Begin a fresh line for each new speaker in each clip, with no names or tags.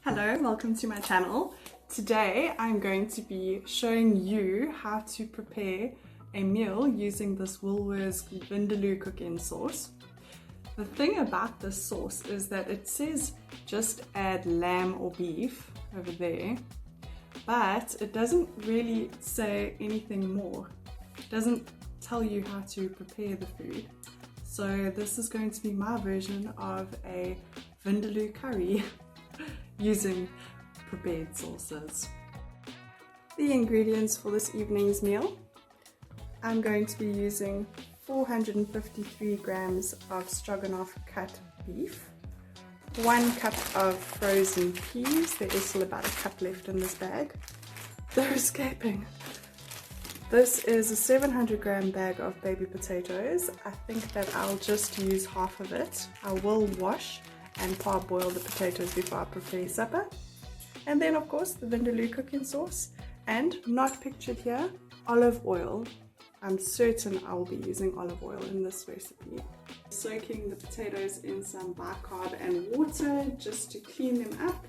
Hello, welcome to my channel. Today I'm going to be showing you how to prepare a meal using this Woolworths Vindaloo cooking sauce. The thing about this sauce is that it says just add lamb or beef over there, but it doesn't really say anything more. It doesn't tell you how to prepare the food. So this is going to be my version of a Vindaloo curry using prepared sauces. The ingredients for this evening's meal: I'm going to be using 453 grams of stroganoff cut beef, 1 cup of frozen peas. There is still about a cup left in this bag. They're escaping. This is a 700 gram bag of baby potatoes. I think that I'll just use half of it. I will wash and parboil the potatoes before I prepare supper. And then of course the Vindaloo cooking sauce, and not pictured here, olive oil. I'm certain I will be using olive oil in this recipe. Soaking the potatoes in some bicarb and water just to clean them up.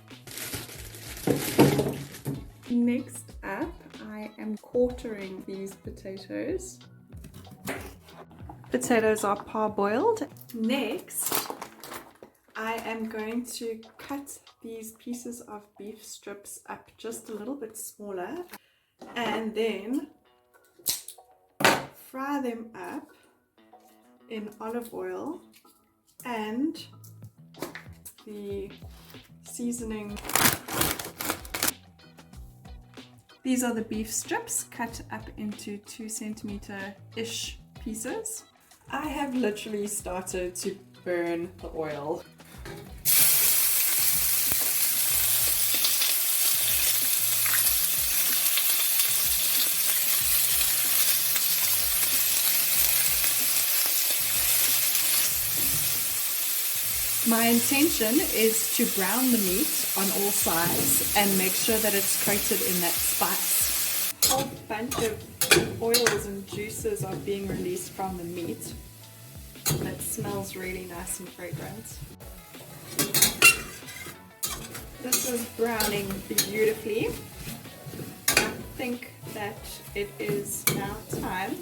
Next up, I am quartering these potatoes. Potatoes are parboiled. Next, I am going to cut these pieces of beef strips up just a little bit smaller and then fry them up in olive oil and the seasoning. These are the beef strips cut up into 2 centimeter-ish pieces. I have literally started to burn the oil. My intention is to brown the meat on all sides and make sure that it's coated in that spice. A whole bunch of oils and juices are being released from the meat. That smells really nice and fragrant. This is browning beautifully. I think that it is now time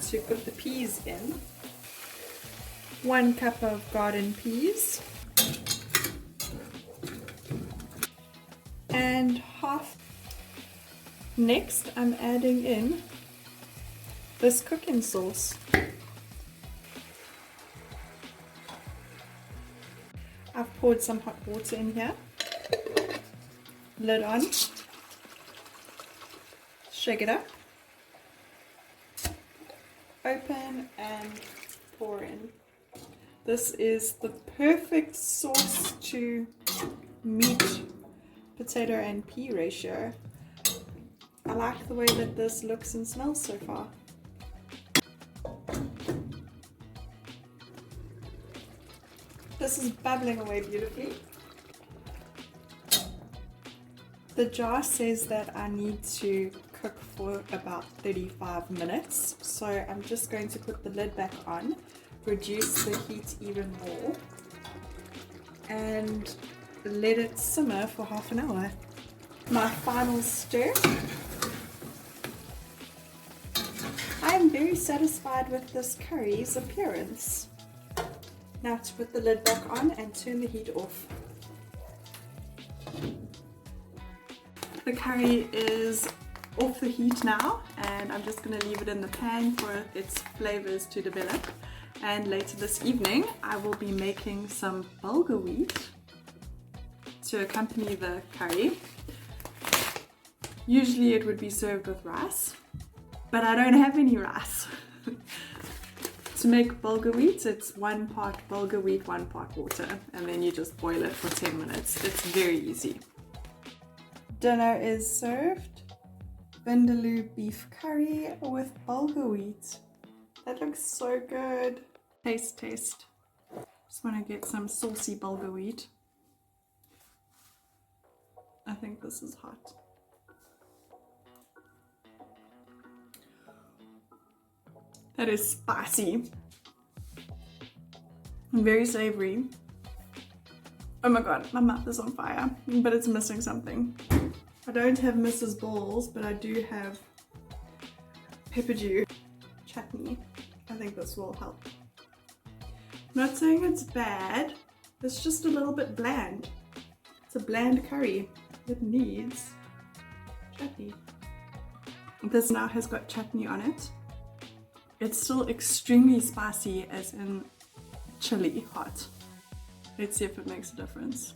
to put the peas in. 1 cup of garden peas and half. Next, I'm adding in this cooking sauce. I've poured some hot water in here. Lid on. Shake it up. Open and pour in. This is the perfect sauce to meat, potato and pea ratio. I like the way that this looks and smells so far. This is bubbling away beautifully. The jar says that I need to cook for about 35 minutes, so I'm just going to put the lid back on, reduce the heat even more, and let it simmer for half an hour. My final stir. I am very satisfied with this curry's appearance. Now to put the lid back on and turn the heat off. The curry is off the heat now, and I'm just going to leave it in the pan for its flavors to develop. And later this evening I will be making some bulgur wheat to accompany the curry. Usually it would be served with rice, but I don't have any rice. To make bulgur wheat, it's 1 part bulgur wheat, 1 part water, and then you just boil it for 10 minutes. It's very easy. Dinner is served. Vindaloo beef curry with bulgur wheat. That looks so good. Taste. Just want to get some saucy bulgur wheat. I think this is hot. That is spicy. Very savory. Oh my god, my mouth is on fire, but it's missing something. I don't have Mrs. Balls, but I do have pepperdew chutney. I think this will help. I'm not saying it's bad, it's just a little bit bland. It's a bland curry. It needs chutney. This now has got chutney on it. It's still extremely spicy, as in chili hot. Let's see if it makes a difference.